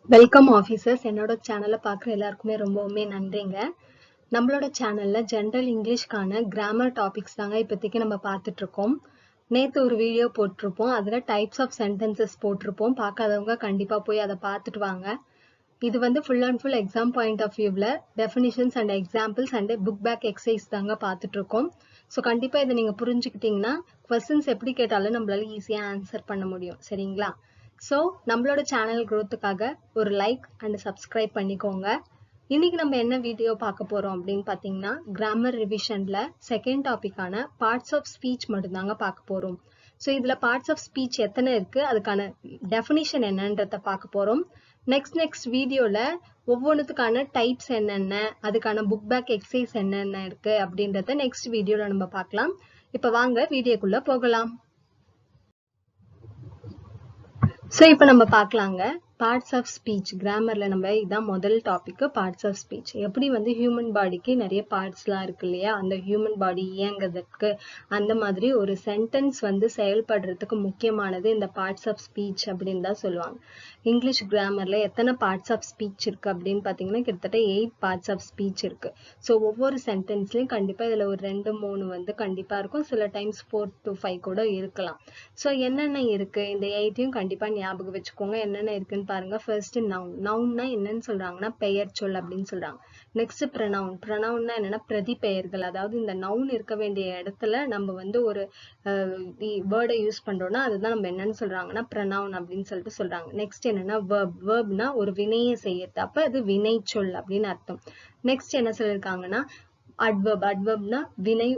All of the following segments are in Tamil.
Welcome officers. என்னோட சேனலை பார்க்குற எல்லாருக்குமே ரொம்பவுமே நன்றிங்க. நம்மளோட சேனலில் ஜென்ரல் இங்கிலீஷ்க்கான கிராமர் டாபிக்ஸ் தாங்க இப்போதைக்கு நம்ம பார்த்துட்ருக்கோம். நேற்று ஒரு வீடியோ போட்டிருப்போம், அதில் டைப்ஸ் ஆஃப் சென்டென்சஸ் போட்டிருப்போம். பார்க்காதவங்க கண்டிப்பாக போய் அதை பார்த்துட்டு வாங்க. இது வந்து full and full exam point of வியூவில் definitions and examples and book back exercise தாங்க பார்த்துட்ருக்கோம். ஸோ கண்டிப்பாக இதை நீங்கள் புரிஞ்சுக்கிட்டிங்கன்னா கொஸ்டின்ஸ் எப்படி கேட்டாலும் நம்மளால ஈஸியாக ஆன்சர் பண்ண முடியும். சரிங்களா? ஸோ நம்மளோட சேனல் க்ரோத்துக்காக ஒரு லைக் அண்ட் சப்ஸ்கிரைப் பண்ணிக்கோங்க. இன்னைக்கு நம்ம என்ன வீடியோ பார்க்க போறோம் அப்படின்னு பார்த்தீங்கன்னா, கிராமர் ரிவிஷன்ல செகண்ட் டாபிக்கான பார்ட்ஸ் ஆஃப் ஸ்பீச் மட்டும்தாங்க பார்க்க போறோம். ஸோ இதுல பார்ட்ஸ் ஆஃப் ஸ்பீச் எத்தனை இருக்கு, அதுக்கான டெஃபினிஷன் என்னன்றத பார்க்க போறோம். நெக்ஸ்ட் வீடியோல ஒவ்வொன்றுத்துக்கான டைப்ஸ் என்னென்ன, அதுக்கான புக் பேக் எக்ஸசைஸ் என்னென்ன இருக்கு அப்படின்றத நெக்ஸ்ட் வீடியோல நம்ம பார்க்கலாம். இப்ப வாங்க வீடியோக்குள்ள போகலாம். ஸோ இப்போ நம்ம பார்க்கலாங்க பார்ட்ஸ் ஆஃப் ஸ்பீச். கிராமர்ல நம்ம இதான் முதல் டாபிக், பார்ட்ஸ் ஆஃப் ஸ்பீச். எப்படி வந்து ஹியூமன் பாடிக்கு நிறைய பார்ட்ஸ்லாம் இருக்கு இல்லையா, அந்த ஹியூமன் பாடி இயங்குறதுக்கு அந்த மாதிரி ஒரு சென்டென்ஸ் வந்து செயல்படுறதுக்கு முக்கியமானது இந்த பார்ட்ஸ் ஆஃப் ஸ்பீச் அப்படின்னு தான் சொல்லுவாங்க. இங்கிலீஷ் கிராமர்ல எத்தனை பார்ட்ஸ் ஆஃப் ஸ்பீச் இருக்கு அப்படின்னு பார்த்தீங்கன்னா கிட்டத்தட்ட 8 பார்ட்ஸ் ஆஃப் ஸ்பீச் இருக்கு. ஸோ ஒவ்வொரு சென்டென்ஸ்லையும் கண்டிப்பாக இதில் ஒரு 2-3 வந்து கண்டிப்பாக இருக்கும், சில டைம்ஸ் 4 to 5 கூட இருக்கலாம். ஸோ என்னென்ன இருக்கு, இந்த 8ஐயும் கண்டிப்பாக ஞாபகம் வச்சுக்கோங்க. என்னென்ன இருக்குன்னு பாருங்க. First noun. நவுன்னா என்னன்னு சொல்றாங்கன்னா பெயர் சொல் அப்படின்னு சொல்றாங்க. Next pronoun. ப்ரனவுன்னா என்னன்னா பிரதி பெயர்கள். அதாவது இந்த நவுன் இருக்க வேண்டிய இடத்துல நம்ம வந்து ஒரு வேர்டை யூஸ் பண்றோம்னா அதுதான் நம்ம என்னன்னு சொல்றாங்கன்னா ப்ரனவுன் அப்படின்னு சொல்லிட்டு சொல்றாங்க. நெக்ஸ்ட் என்னன்னா வெர்ப். வெர்ப்னா ஒரு வினையை செய்யறது, அப்ப அது வினை சொல் அப்படின்னு அர்த்தம். நெக்ஸ்ட் என்ன சொல்லிருக்காங்கன்னா அட்வர்ப். அட்வர்ப்னா வினை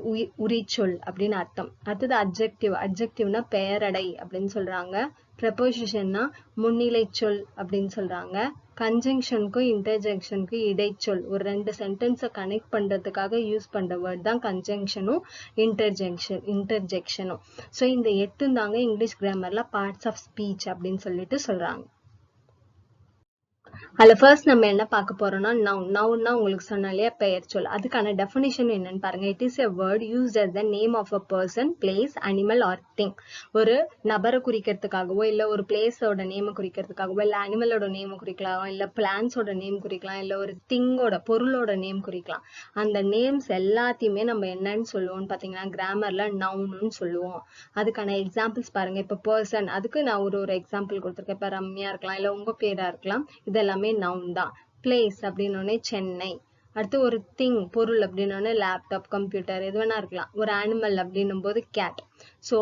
உரிச்சொல் அப்படின்னு அர்த்தம். அடுத்தது அட்ஜெக்டிவ். அட்ஜெக்டிவ்னா பெயரடை அப்படின்னு சொல்றாங்க. ப்ரெபோசிஷன்னா முன்னிலை சொல் அப்படின்னு சொல்றாங்க. கன்ஜங்ஷனுக்கும் இன்டர்ஜெக்ஷனுக்கும் இடைச்சொல். ஒரு 2 சென்டென்ஸை கனெக்ட் பண்றதுக்காக யூஸ் பண்ற வேர்ட் தான் கன்ஜங்ஷனும் இன்டர்ஜெக்ஷனும். ஸோ இந்த 8 தாங்க இங்கிலீஷ் கிராமர்ல பார்ட்ஸ் ஆஃப் ஸ்பீச் அப்படின்னு சொல்லிட்டு சொல்றாங்க. அதுல ஃபர்ஸ்ட் நம்ம என்ன பார்க்க போறோம்னா நவுன். நவுன்னா உங்களுக்கு சொன்ன இல்லையா பெயர் சொல், அதுக்கான டெஃபினிஷன் என்னன்னு பாருங்க. It is a word used as the name of a person, place, animal or thing. ஒரு நபரை குறிக்கிறதுக்காகவோ இல்ல ஒரு பிளேஸோட நேமை குறிக்கிறதுக்காகவோ இல்ல அனிமலோட நேமை குறிக்கலாம், இல்ல பிளான்ஸோட நேம் குறிக்கலாம், இல்ல ஒரு திங்கோட பொருளோட நேம் குறிக்கலாம். அந்த நேம்ஸ் எல்லாத்தையுமே நம்ம என்னன்னு சொல்லுவோம்னு பாத்தீங்கன்னா கிராமர்ல நவுன்னு சொல்லுவோம். அதுக்கான எக்ஸாம்பிள்ஸ் பாருங்க. இப்ப பர்சன், அதுக்கு நான் ஒரு எக்ஸாம்பிள் கொடுத்துருக்கேன். இப்ப ரம்யா இருக்கலாம், இல்ல உங்க பேரா இருக்கலாம், இதெல்லாமே நவுன் தான். பிளேஸ் அப்படின்னோடனே சென்னை. அடுத்து ஒரு திங் பொருள் அப்படின்னோடனே லேப்டாப், கம்ப்யூட்டர், எது வேணா இருக்கலாம். ஒரு அனிமல் அப்படின்னும் போது கேட். ஸோ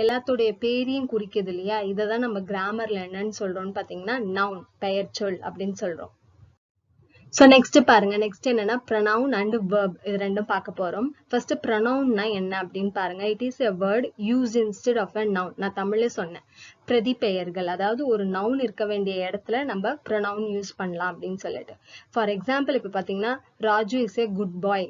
எல்லாத்துடைய பேரையும் குறிக்குது இல்லையா, இதை தான் நம்ம கிராமர்ல என்னன்னு சொல்றோம்னு பாத்தீங்கன்னா நவுன், பெயர் சொல் அப்படின்னு சொல்றோம். ஸோ நெக்ஸ்ட் பாருங்க. நெக்ஸ்ட் என்னன்னா ப்ரனவுன் அண்ட் வெர்ப். இது ரெண்டும் பார்க்க போறோம். ஃபர்ஸ்ட் ப்ரனவுன்னா என்ன அப்படின்னு பாருங்க. It is a word use instead of a noun. நான் தமிழ்ல சொன்னேன், பிரதி பெயர்கள். அதாவது ஒரு நவுன் இருக்க வேண்டிய இடத்துல நம்ம ப்ரனவுன் யூஸ் பண்ணலாம் அப்படின்னு சொல்லிட்டு. ஃபார் எக்ஸாம்பிள் இப்ப பாத்தீங்கன்னா Raju is a good bye,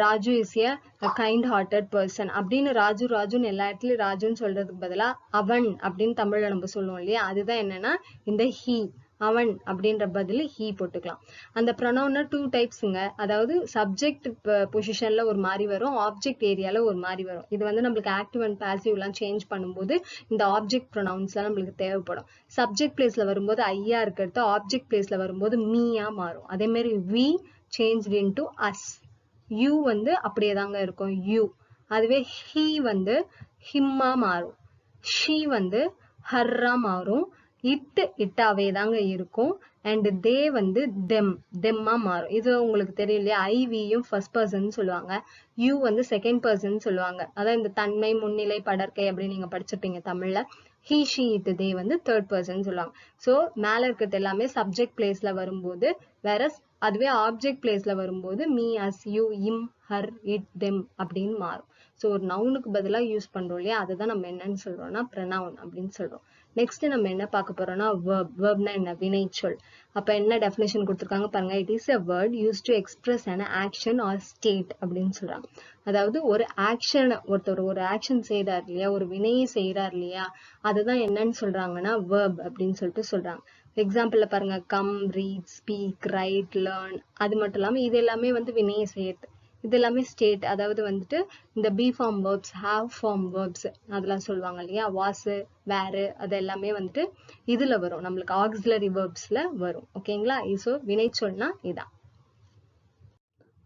Raju is a kind hearted person அப்படின்னு ராஜுன்னு எல்லா இடத்துலயும் ராஜுன்னு சொல்றதுக்கு பதிலா அவன் அப்படின்னு தமிழ்ல நம்ம சொல்லுவோம் இல்லையா, அதுதான் என்னன்னா இந்த ஹீ, அவன் அப்படின்ற பதில் ஹீ போட்டுக்கலாம். அந்த ப்ரொனவுன்னா 2 டைப்ஸ்ங்க. அதாவது சப்ஜெக்ட் பொசிஷன்ல ஒரு மாதிரி வரும், ஆப்ஜெக்ட் ஏரியால ஒரு மாதிரி வரும். இது வந்து நம்மளுக்கு ஆக்டிவ் அண்ட் பாசிவ் எல்லாம் சேஞ்ச் பண்ணும்போது இந்த ஆப்ஜெக்ட் ப்ரொனவுன்ஸ் எல்லாம் நம்மளுக்கு தேவைப்படும். சப்ஜெக்ட் பிளேஸ்ல வரும்போது ஐயா இருக்கிறது ஆப்ஜெக்ட் பிளேஸ்ல வரும்போது மீயா மாறும். அதே மாதிரி we changed into us. You வந்து அப்படியே தாங்க இருக்கும் யூ. அதுவே ஹீ வந்து ஹிம்மா மாறும். ஷீ வந்து ஹர்ரா மாறும். இட்டாவே தாங்க இருக்கும். அண்ட் தே வந்து தெம்மா மாறும். இது உங்களுக்கு தெரியும் இல்லையா, ஐவியும் ஃபர்ஸ்ட் பர்சன் சொல்லுவாங்க, யூ வந்து செகண்ட் பர்சன் சொல்லுவாங்க. அதான் இந்த தன்மை, முன்னிலை, படர்க்கை அப்படின்னு நீங்க படிச்சிருப்பீங்க தமிழ்ல. ஹீ ஷீ இட் தே வந்து தேர்ட் பர்சன் சொல்லுவாங்க. ஸோ மேல இருக்கிறது எல்லாமே சப்ஜெக்ட் பிளேஸ்ல வரும்போது வேற, அதுவே ஆப்ஜெக்ட் பிளேஸ்ல வரும்போது me, us, you, him, her, it, them அப்படின்னு மாறும். ஸோ ஒரு நவுனுக்கு பதிலாக யூஸ் பண்றோம் இல்லையா, அதுதான் நம்ம என்னன்னு சொல்றோம்னா ப்ரனவுன் அப்படின்னு சொல்றோம். நெக்ஸ்ட் நம்ம என்ன பார்க்க போறோம்னா வெர்ப். வெர்ப்னா என்ன, வினைச்சொல். அப்ப என்ன டெஃபினேஷன் கொடுத்துருக்காங்க பாருங்க. It is a word use to express an action or state அப்படின்னு சொல்றாங்க. அதாவது ஒரு ஆக்ஷன், ஒருத்தர் ஒரு ஆக்ஷன் செய்யறாரு இல்லையா, ஒரு வினையை செய்யறாரு இல்லையா, அதுதான் என்னன்னு சொல்றாங்கன்னா வெர்ப் அப்படின்னு சொல்லிட்டு சொல்றாங்க. எக்ஸாம்பிள்ல பாருங்க, come, read, speak, right, learn. அது மட்டும் இல்லாம இது எல்லாமே வந்து வினையை செய்யறது. இது எல்லாமே ஸ்டேட், அதாவது வந்துட்டு இந்த be form verbs, have form verbs அதெல்லாம் சொல்லுவாங்க இல்லையா, வாஸ், வேர், அது எல்லாமே வந்துட்டு இதுல வரும், நம்மளுக்கு ஆக்ஸிலரி வேர்ப்ஸ்ல வரும். ஓகேங்களா? ஸோ வினைச்சொல்னா இதான்.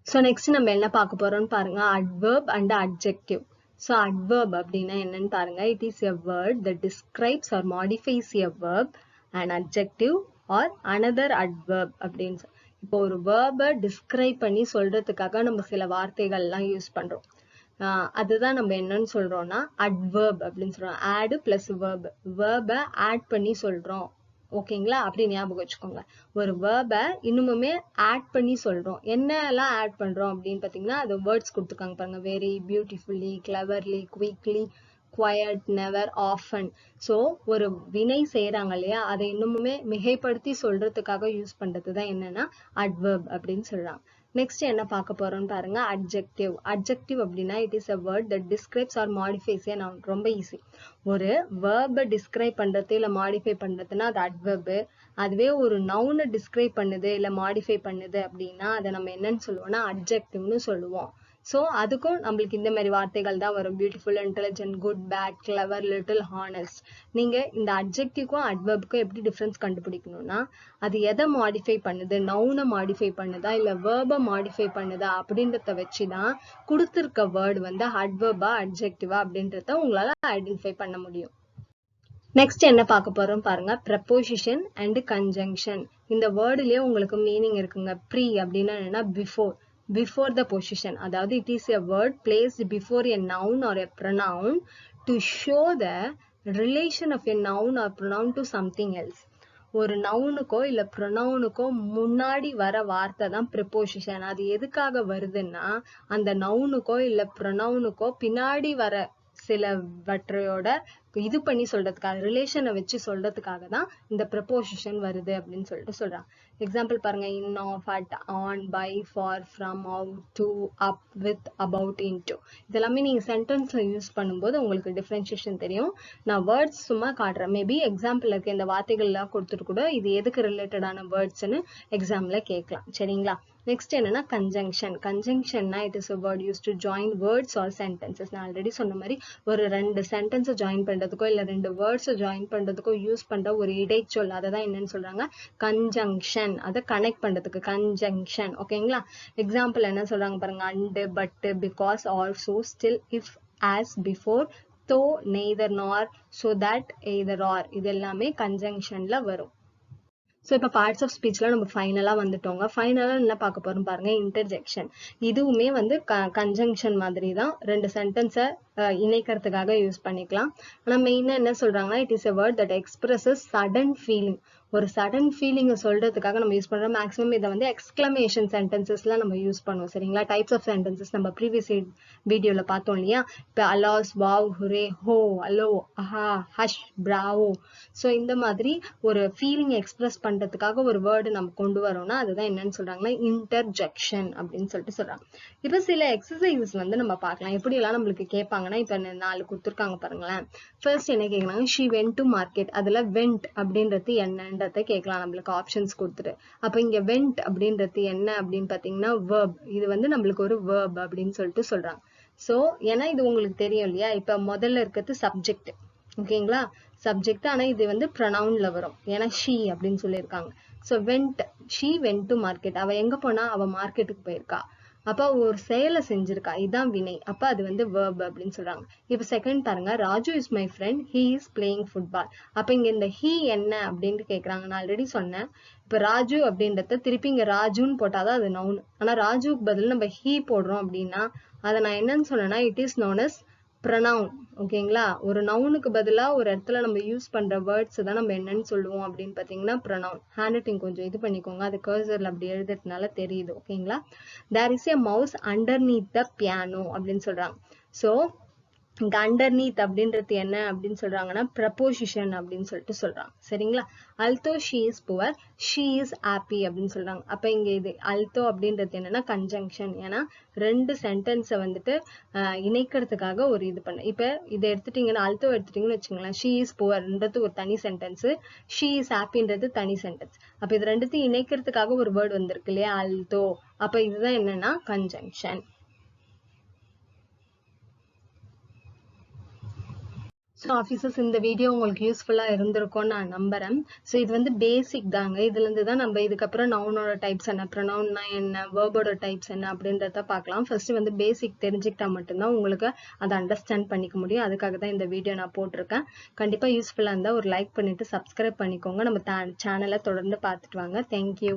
ஸோ நெக்ஸ்ட் நம்ம என்ன பார்க்க போறோம்னு பாருங்க, adverb and adjective. So adverb அப்படின்னா என்னன்னு பாருங்க, it is a word that describes or modifies a verb, an adjective or another adverb அப்படின்னு. இப்போ ஒரு வேர்பை டிஸ்கிரைப் பண்ணி சொல்றதுக்காக நம்ம சில வார்த்தைகள்லாம் யூஸ் பண்றோம். அதுதான் நம்ம என்னன்னு சொல்றோம்னா அட்வர்ப் அப்படின்னு சொல்றோம். ஆட் பிளஸ் வேர்ப், வேர்பை ஆட் பண்ணி சொல்றோம். ஓகேங்களா? அப்படி ஞாபகம் வச்சுக்கோங்க. ஒரு வேர்பை இன்னுமுமே ஆட் பண்ணி சொல்றோம். என்ன எல்லாம் ஆட் பண்றோம் அப்படின்னு பாத்தீங்கன்னா அது வேர்ட்ஸ் கொடுத்துருக்காங்க பாருங்க. Very, beautifully, cleverly, quickly, quiet, never, often. So ஒரு வினை செய்யறாங்க இல்லையா, அதை இன்னுமுமே மிகைப்படுத்தி சொல்றதுக்காக யூஸ் பண்றதுதான் என்னன்னா அட்வர்ப் அப்படின்னு சொல்றாங்க. நெக்ஸ்ட் என்ன பார்க்க போறோம்னு பாருங்க, அட்ஜெக்டிவ். அட்ஜெக்டிவ் அப்படின்னா it is a word that describes or modifies a noun. ரொம்ப ஈஸி. ஒரு வேர்பை டிஸ்கிரைப் பண்றது இல்ல மாடிஃபை பண்றதுன்னா அது அட்வர்பு. அதுவே ஒரு நவுனை டிஸ்கிரைப் பண்ணுது இல்ல மாடிஃபை பண்ணுது அப்படின்னா அதை நம்ம என்னன்னு சொல்லுவோம்னா அட்ஜெக்டிவ்னு சொல்லுவோம். ஸோ அதுக்கும் நம்மளுக்கு இந்த மாதிரி வார்த்தைகள் தான் வரும். Beautiful, intelligent, good, bad, clever, little, honest. நீங்க இந்த அட்ஜெக்டிவ்க்கும் அட்வர்புக்கும் எப்படி டிஃபரன்ஸ் கண்டுபிடிக்கணும்னா அது எதை மாடிஃபை பண்ணுது, நவுனை மாடிஃபை பண்ணுதா இல்ல வேர்பை மாடிஃபை பண்ணுதா அப்படின்றத வச்சுதான் கொடுத்திருக்க வேர்டு வந்து அட்வர்பா அட்ஜெக்டிவா அப்படின்றத உங்களால ஐடென்டிஃபை பண்ண முடியும். நெக்ஸ்ட் என்ன பார்க்க போறோம் பாருங்க, ப்ரெபோசிஷன் அண்ட் கன்ஜங்ஷன். இந்த வேர்டுலயே உங்களுக்கு மீனிங் இருக்குங்க. ப்ரீ அப்படின்னா என்னன்னா பிஃபோர், before the position, அதாவது it is a word placed before a noun or a pronoun to show the relation of a noun or pronoun to something else. ஒரு நவுனுக்கோ இல்ல ப்ரொனவுனுக்கோ முன்னாடி வர வார்த்தை தான் ப்ரிப்போசிஷன். அது எதுக்காக வருதுன்னா அந்த நவுனுக்கோ இல்ல ப்ரொனவுனுக்கோ பின்னாடி வர சிலவற்றையோட இது பண்ணி சொல்றதுக்காக, ரிலேஷனை வச்சு சொல்றதுக்காக தான் இந்த ப்ரெபோசிஷன் வருது அப்படின்னு சொல்லிட்டு சொல்றாங்க. எக்ஸாம்பிள் பாருங்க, in, of, at, on, by, for, from, out, to, up, with, about, into. இதெல்லாமே நீங்க சென்டென்ஸ்ல யூஸ் பண்ணும்போது உங்களுக்கு டிஃபரன்சியேஷன் தெரியும். நான் வேர்ட்ஸ் சும்மா காட்டுறேன். மேபி எக்ஸாம்பிள் இருக்க இந்த வார்த்தைகள் எல்லாம் கொடுத்துட்டு கூட இது எதுக்கு ரிலேட்டடான வேர்ட்ஸ்ன்னு எக்ஸாம்ல கேட்கலாம். சரிங்களா? நெக்ஸ்ட் என்னன்னா கன்ஜங்ஷன். கன்ஜங்ஷன்னா it is a word used to join words or sentences. நான் ஆல்ரெடி சொன்ன மாதிரி ஒரு ரெண்டு சென்டென்ஸை ஜாயின் பண்றதுக்கோ இல்ல ரெண்டு வேர்ட்ஸை ஜாயின் பண்றதுக்கோ யூஸ் பண்ற ஒரு இடைச்சொல், அதை தான் என்னன்னு சொல்றாங்க கன்ஜங்ஷன். அதை கனெக்ட் பண்றதுக்கு கன்ஜங்ஷன். ஓகேங்களா? எக்ஸாம்பிள் என்ன சொல்றாங்க பாருங்க, and, but, because, also, still, if, as, before, தோ, நெய்தர், நார், so that, either or. இது எல்லாமே கன்ஜங்ஷன்ல வரும். ஸோ இப்போ பார்ட்ஸ் ஆஃப் ஸ்பீச்ல நம்ம ஃபைனலாக வந்துட்டோங்க. ஃபைனலாக என்ன பார்க்க போறோம் பாருங்க, இன்டர்ஜெக்ஷன். இதுவுமே வந்து கன்ஜங்ஷன் மாதிரி தான். ரெண்டு சென்டென்ஸை இணைக்கிறதுக்காக யூஸ் பண்ணிக்கலாம். ஆனால் மெயினாக என்ன சொல்றாங்கன்னா it is a word that expresses sudden feeling. ஒரு சடன் ஃபீலிங்கை சொல்றதுக்காக நம்ம யூஸ் பண்றோம். மேக்ஸிமம் இதை வந்து எக்ஸ்கிளமேஷன் சென்டென்சஸ்ல நம்ம யூஸ் பண்ணுவோம். சரிங்களா? டைப்ஸ் ஆஃப் சென்டென்சஸ் நம்ம ப்ரீவியஸ் வீடியோல பார்த்தோம் இல்லையா? இப்போ அலாஸ், வாவ், ஹுரே, ஹோ, அலோ, அஹா, ஹஷ், பிராவோ. ஸோ இந்த மாதிரி ஒரு ஃபீலிங் எக்ஸ்பிரஸ் பண்றதுக்காக ஒரு வேர்டு நம்ம கொண்டு வரோம்னா அதுதான் என்னன்னு சொல்றாங்கன்னா இன்டர்ஜெக்ஷன் அப்படின்னு சொல்லிட்டு சொல்றாங்க. இப்போ சில எக்ஸசைசஸ் வந்து நம்ம பார்க்கலாம். எப்படி எல்லாம் நம்மளுக்கு கேட்பாங்கன்னா, இப்போ 4 கொடுத்துருக்காங்க பாருங்களேன். ஃபர்ஸ்ட் என்ன கேட்கறாங்க, ஷி வென்ட் டு மார்க்கெட். அதுல வென்ட் அப்படின்றது என்னன்றத கேட்கலாம் நம்மளுக்கு ஆப்ஷன்ஸ் கொடுத்துட்டு. அப்ப இங்க வென்ட் அப்படின்றது என்ன அப்படின்னு பாத்தீங்கன்னா verb. இது வந்து நம்மளுக்கு ஒரு verb அப்படின்னு சொல்லிட்டு சொல்றாங்க. சோ ஏன்னா இது உங்களுக்கு தெரியும் இல்லையா, இப்ப முதல்ல இருக்கிறது சப்ஜெக்ட். ஓகேங்களா? சப்ஜெக்ட். ஆனா இது வந்து ப்ரொனவுன்ல வரும், ஏன்னா ஷீ அப்படின்னு சொல்லியிருக்காங்க. So vent, she went to market. அவ எங்க போனா, அவ மார்க்கெட்டுக்கு போயிருக்கா. அப்ப ஒரு செயலை செஞ்சிருக்கா, இதான் வினை. அப்ப அது வந்து verb அப்படின்னு சொல்றாங்க. இப்ப செகண்ட் பாருங்க, Raju is my friend, he is playing football. அப்ப இங்க இந்த ஹி என்ன அப்படின்னு கேக்குறாங்க. நான் ஆல்ரெடி சொன்னேன், இப்ப ராஜு அப்படின்றத திருப்பி இங்க ராஜுன்னு போட்டாதான் அது நவுன். ஆனா ராஜுக்கு பதில் நம்ம ஹி போடுறோம் அப்படின்னா அதை நான் என்னன்னு சொன்னேன்னா it is known as pronoun. ஓகேங்களா? ஒரு நவுனுக்கு பதிலா ஒரு இடத்துல நம்ம யூஸ் பண்ற வேர்ட்ஸ் தான் நம்ம என்னன்னு சொல்லுவோம் அப்படின்னு பாத்தீங்கன்னா ப்ரொனவுன். ஹேண்ட் ரைட்டிங் கொஞ்சம் இது பண்ணிக்கோங்க, அது கர்சர்ல அப்படி எழுதுறதுனால தெரியுது. ஓகேங்களா? There is a mouse underneath the piano அப்படின்னு சொல்றாங்க. சோ இங்க அண்டர்நீத் அப்படின்றது என்ன அப்படின்னு சொல்றாங்கன்னா ப்ரெபோசிஷன் அப்படின்னு சொல்லிட்டு சொல்றாங்க. சரிங்களா? Although she is poor, she is happy அப்படின்னு சொல்றாங்க. அப்ப இங்க இது அல்தோ அப்படின்றது என்னன்னா கன்ஜங்ஷன். ஏன்னா ரெண்டு சென்டென்ஸை வந்துட்டு இணைக்கிறதுக்காக ஒரு இது பண்ண. இப்ப இதை எடுத்துட்டீங்கன்னா அல்தோ எடுத்துட்டீங்கன்னு வச்சுங்களேன், ஷீ இஸ் புவர்ன்றது ஒரு தனி சென்டென்ஸ், ஷீ இஸ் ஹாப்பின்றது தனி சென்டென்ஸ். அப்ப இது ரெண்டுத்தையும் இணைக்கிறதுக்காக ஒரு வேர்டு வந்திருக்கு இல்லையா, அல்தோ. அப்ப இதுதான் என்னன்னா கன்ஜங்ஷன். ஸோ ஆஃபீஸர்ஸ் இந்த வீடியோ உங்களுக்கு யூஸ்ஃபுல்லாக இருந்திருக்கும்னு நான் நம்புறேன். ஸோ இது வந்து பேசிக் தாங்க. இதுலேருந்து தான் நம்ம இதுக்கப்புறம் நவுனோட டைப்ஸ் என்ன, ப்ரொனவுன்னா என்ன, வேர்போட டைப்ஸ் என்ன அப்படின்றத பார்க்கலாம். ஃபர்ஸ்ட் வந்து பேசிக் தெரிஞ்சுக்கிட்டா மட்டும்தான் உங்களுக்கு அதை அண்டர்ஸ்டாண்ட் பண்ணிக்க முடியும். அதுக்காக தான் இந்த வீடியோ நான் போட்டிருக்கேன். கண்டிப்பாக யூஸ்ஃபுல்லாக இருந்தால் ஒரு லைக் பண்ணிட்டு சப்ஸ்கிரைப் பண்ணிக்கோங்க. நம்ம சேனலை தொடர்ந்து பார்த்துட்டு வாங்க. தேங்க்யூ.